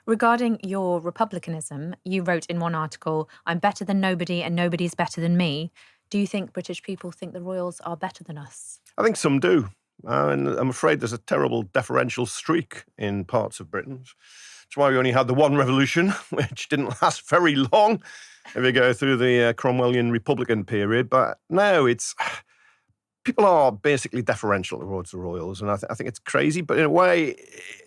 Regarding your republicanism, you wrote in one article, "I'm better than nobody and nobody's better than me." Do you think British people think the royals are better than us? I think some do. And I'm afraid there's a terrible deferential streak in parts of Britain. That's why we only had the one revolution, which didn't last very long if we go through the Cromwellian Republican period. But no, people are basically deferential towards the royals, and I think it's crazy. But in a way,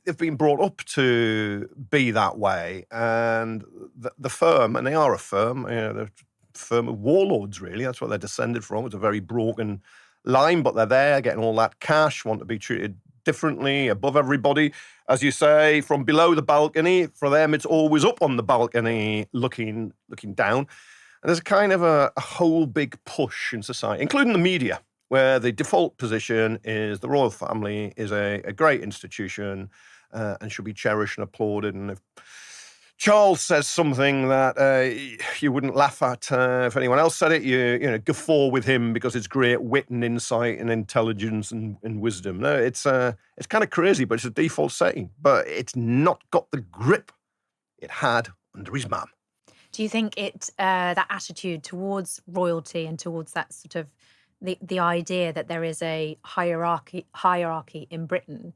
they've been brought up to be that way. And the firm, and they are a firm, they're a firm of warlords, really. That's what they're descended from. It's a very broken line, but they're there, getting all that cash, want to be treated differently, above everybody. As you say, from below the balcony, for them, it's always up on the balcony, looking down. And there's a kind of a whole big push in society, including the media, where the default position is the royal family is a great institution and should be cherished and applauded. And if Charles says something that you wouldn't laugh at if anyone else said it, you guffaw with him because it's great wit and insight and intelligence and wisdom. No, it's kind of crazy, but it's a default setting. But it's not got the grip it had under his mum. Do you think that attitude towards royalty and towards that sort of the idea that there is a hierarchy in Britain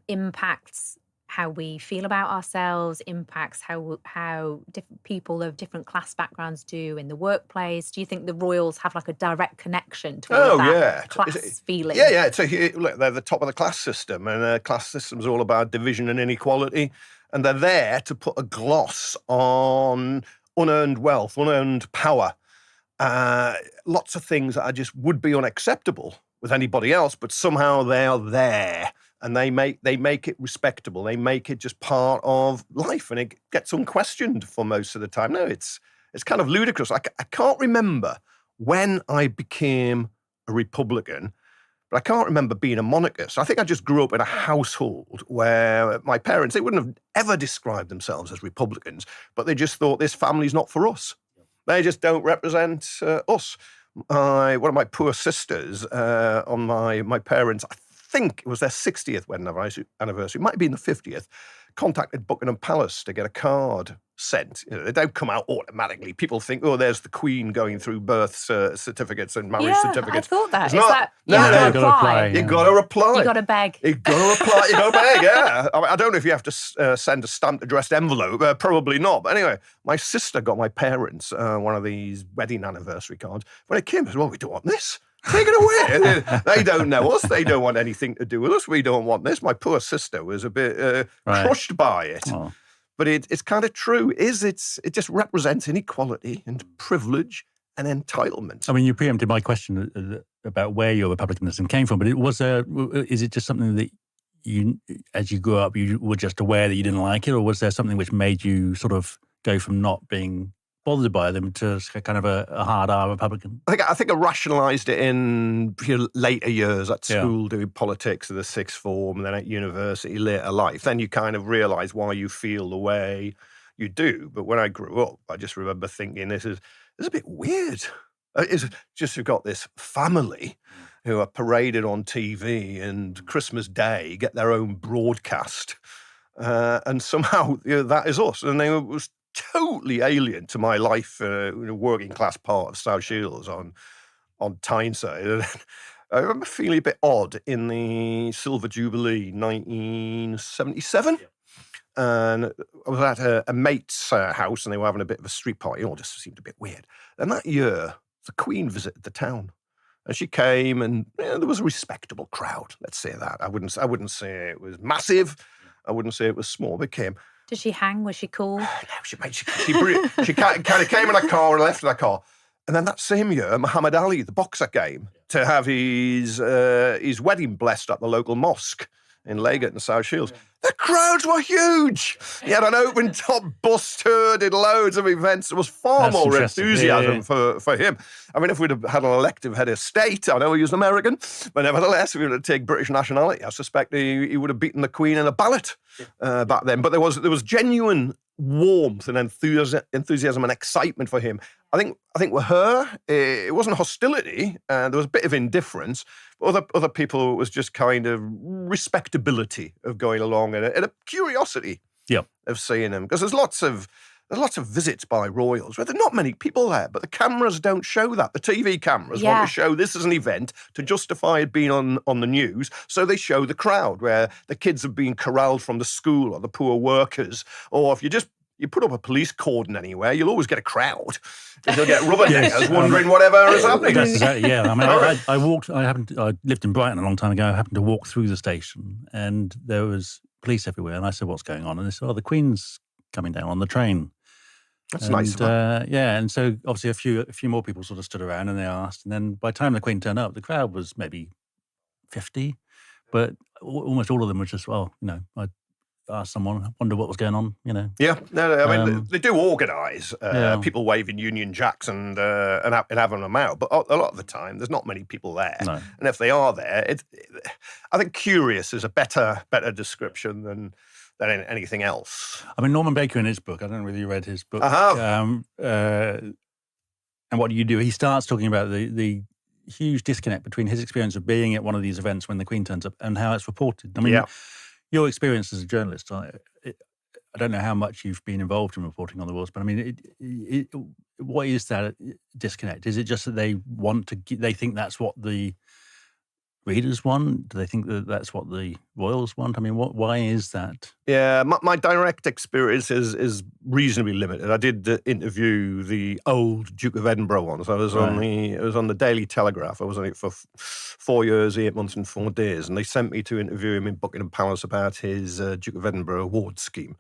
impacts how we feel about ourselves, impacts how different people of different class backgrounds do in the workplace? Do you think the royals have like a direct connection to all that class feeling? Yeah. Look, they're the top of the class system, and the class system is all about division and inequality, and they're there to put a gloss on unearned wealth, unearned power, lots of things that just would be unacceptable with anybody else, but somehow they're there. And they make it respectable. They make it just part of life, and it gets unquestioned for most of the time. No, it's kind of ludicrous. I can't remember when I became a Republican, but I can't remember being a monarchist. I think I just grew up in a household where my parents, they wouldn't have ever described themselves as Republicans, but they just thought this family's not for us. They just don't represent us. One of my poor sisters on my parents, I think it was their 60th wedding anniversary, it might have been the 50th, contacted Buckingham Palace to get a card sent. They don't come out automatically. People think, oh, there's the Queen going through birth certificates and marriage certificates. I thought that. You've got to reply. You got to beg. You got to reply. You got to beg, yeah. I don't know if you have to send a stamped addressed envelope. Probably not. But anyway, my sister got my parents one of these wedding anniversary cards. When it came, I said, well, we don't want this. Take it away. They don't know us. They don't want anything to do with us. We don't want this. My poor sister was a bit crushed by it. Oh. But it's kind of true. It just represents inequality and privilege and entitlement. I mean, you preempted my question about where your republicanism came from, but is it just something that you, as you grew up, you were just aware that you didn't like it, or was there something which made you sort of go from not being bothered by them to kind of a hard-R Republican? I think I rationalised it in later years at school, doing politics at the sixth form, and then at university later life. Then you kind of realise why you feel the way you do. But when I grew up, I just remember thinking, this is a bit weird. It's just you've got this family who are paraded on TV and Christmas Day get their own broadcast, and somehow that is us. And they was totally alien to my life in a working class part of South Shields on Tyneside. I remember feeling a bit odd in the Silver Jubilee 1977. And I was at a mate's house, and they were having a bit of a street party. It all just seemed a bit weird. And that year, the Queen visited the town. And she came, and there was a respectable crowd, let's say that. I wouldn't say it was massive. I wouldn't say it was small, but it came. Did she hang? Was she cool? No, she kind of came in a car and left in a car. And then that same year, Muhammad Ali, the boxer, came to have his wedding blessed at the local mosque in Leggett in South Shields. The crowds were huge. He had an open-top bus tour, did loads of events. There was far more enthusiasm for him. I mean, if we'd have had an elective head of state, I know he was an American, but nevertheless, if we were to take British nationality, I suspect he would have beaten the Queen in a ballot back then. But there was genuine warmth and enthusiasm and excitement for him. I think with her, it wasn't hostility. There was a bit of indifference. But other people, it was just kind of respectability of going along and a curiosity. Yep. of seeing them, because there's lots of visits by royals where there's not many people there, but the cameras don't show that. The TV cameras want to show this as an event to justify it being on the news, so they show the crowd where the kids have been corralled from the school or the poor workers, or if you put up a police cordon anywhere, you'll always get a crowd. You'll get rubberneckers wondering whatever is happening. That's exactly, yeah. I mean, I lived in Brighton a long time ago. I happened to walk through the station and there was police everywhere. And I said, what's going on? And they said, the Queen's coming down on the train. That's nice. Yeah, and so obviously a few more people sort of stood around and they asked. And then by the time the Queen turned up, the crowd was maybe 50. But almost all of them were just, I asked someone, I wonder what was going on, Yeah, no, I mean, they do organise people waving Union Jacks and having them out, but a lot of the time, there's not many people there. No. And if they are there, I think curious is a better description than anything else. I mean, Norman Baker in his book, I don't know whether you read his book. I have. And what do you do? He starts talking about the huge disconnect between his experience of being at one of these events when the Queen turns up and how it's reported. I mean, your experience as a journalist, I don't know how much you've been involved in reporting on the wars, but I mean, what is that disconnect? Is it just that they think that's what the readers want? Do they think that that's what the royals want? I mean, why is that? Yeah, my direct experience is reasonably limited. I did interview the old Duke of Edinburgh once. I was on the Daily Telegraph. I was on it for 4 years, 8 months and 4 days, and they sent me to interview him in Buckingham Palace about his Duke of Edinburgh award scheme,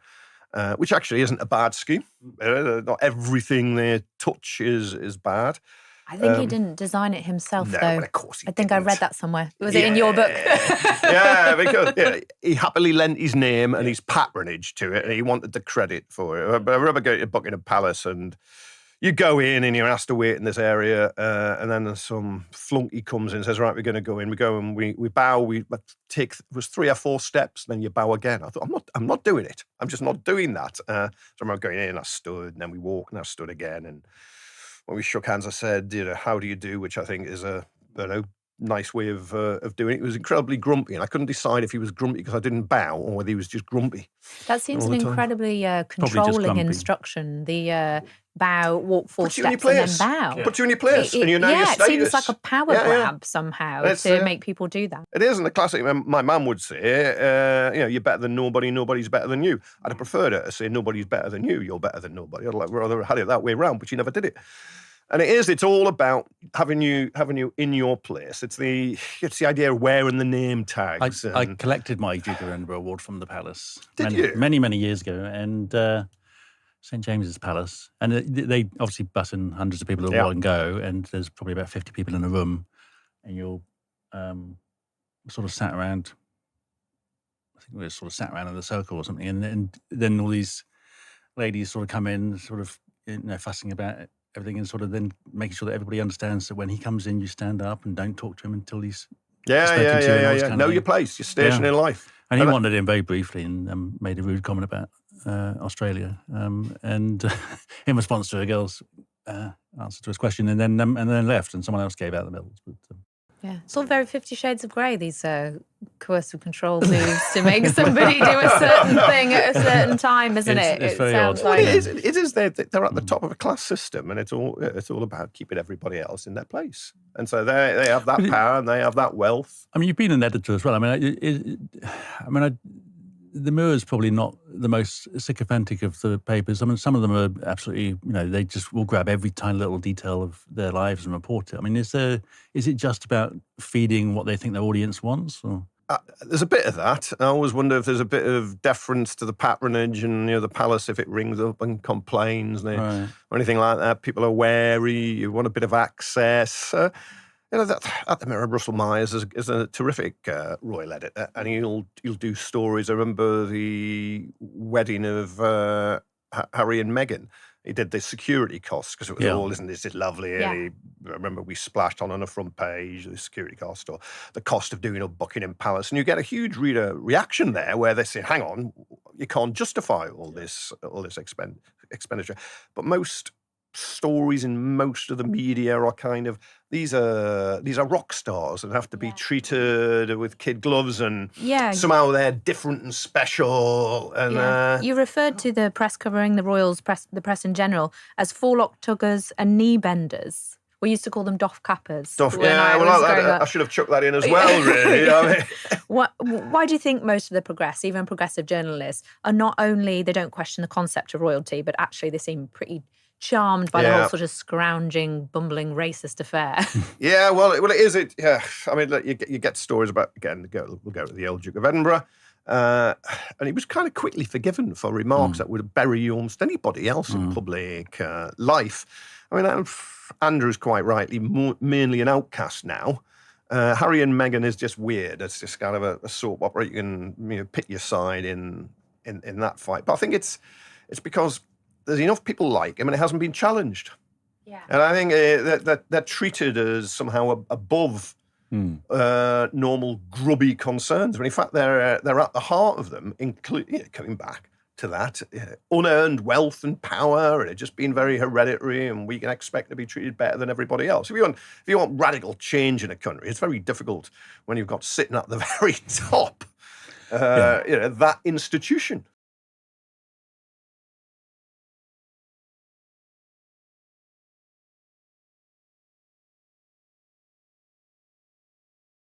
which actually isn't a bad scheme. Not everything they touch is bad. I think he didn't design it himself, no, though. But of course he I think didn't. I read that somewhere. Was it in your book? Yeah, because he happily lent his name and his patronage to it, and he wanted the credit for it. But I remember going to Buckingham Palace, and you go in and you're asked to wait in this area, and then some flunky comes in and says, right, we're going to go in. We go and we bow. We take, it was 3 or 4 steps, then you bow again. I thought, I'm not doing it. I'm just not doing that. So I remember going in, I stood, and then we walked, and I stood again, and when we shook hands, I said, how do you do? Which I think is a nice way of doing it. He was incredibly grumpy, and I couldn't decide if he was grumpy because I didn't bow or whether he was just grumpy. That seems an incredibly controlling instruction. The bow, walk 4 steps, and then bow. Put you in your place, and you know your status. It seems like a power grab somehow to make people do that. It is, and the classic, my mum would say, you're better than nobody, nobody's better than you. I'd have preferred her to say, nobody's better than you, you're better than nobody. I'd rather had it that way around, but she never did it. And it's all about having you in your place. It's the idea of wearing the name tags. I collected my Duke of Edinburgh award from the palace. Did you? Many years ago, and St James's Palace. And they obviously bus in hundreds of people at one go, and there's probably about 50 people in a room, and you're sort of sat around. I think we were sort of sat around in a circle or something, and then all these ladies sort of come in, sort of fussing about it. Everything, and sort of then making sure that everybody understands that when he comes in, you stand up and don't talk to him until he's spoken to you. Know your place, your station in life. And he wandered in very briefly and made a rude comment about Australia, and in response to a girl's answer to his question, and then left, and someone else gave out the medals. But, it's all very 50 Shades of Grey, these coercive control moves to make somebody do a certain thing at a certain time, isn't it? It's very odd. Like it is. They're at the top of a class system, and it's all about keeping everybody else in their place. And so they have that power and they have that wealth. I mean, you've been an editor as well. I mean, the Mirror is probably not the most sycophantic of the papers. I mean, some of them are absolutely, they just will grab every tiny little detail of their lives and report it. I mean, is it just about feeding what they think their audience wants? Or? There's a bit of that. I always wonder if there's a bit of deference to the patronage and the palace if it rings up and complains or anything like that. People are wary. You want a bit of access. At the Mirror, Russell Myers is a terrific royal editor, and he'll do stories. I remember the wedding of Harry and Meghan. He did the security costs because it was all, isn't it lovely? Yeah. And I remember we splashed on the front page the security cost or the cost of doing up Buckingham Palace, and you get a huge reader reaction there where they say, "Hang on, you can't justify all this expenditure." But most stories in most of the media are kind of these are rock stars and have to be treated with kid gloves, and somehow they're different and special. And you referred to the press covering, the royals, the press in general, as forelock tuggers and knee benders. We used to call them doff cappers. I should have chucked that in as well, really. I mean. Why do you think most of the even progressive journalists, are not only, they don't question the concept of royalty, but actually they seem pretty charmed by the whole sort of scrounging, bumbling, racist affair? Yeah, well, it is. I mean, look, you get stories about, again, we'll go to the old Duke of Edinburgh, and he was kind of quickly forgiven for remarks that would bury almost anybody else in public life. I mean, Andrew's quite rightly mainly an outcast now. Harry and Meghan is just weird. It's just kind of a soap opera. You can pick your side in that fight. But I think it's because there's enough people like him and it hasn't been challenged. Yeah. And I think that they're treated as somehow above normal grubby concerns. When in fact they're at the heart of them, including coming back to that, unearned wealth and power, and it just being very hereditary, and we can expect to be treated better than everybody else. If you want radical change in a country, it's very difficult when you've got sitting at the very top, that institution.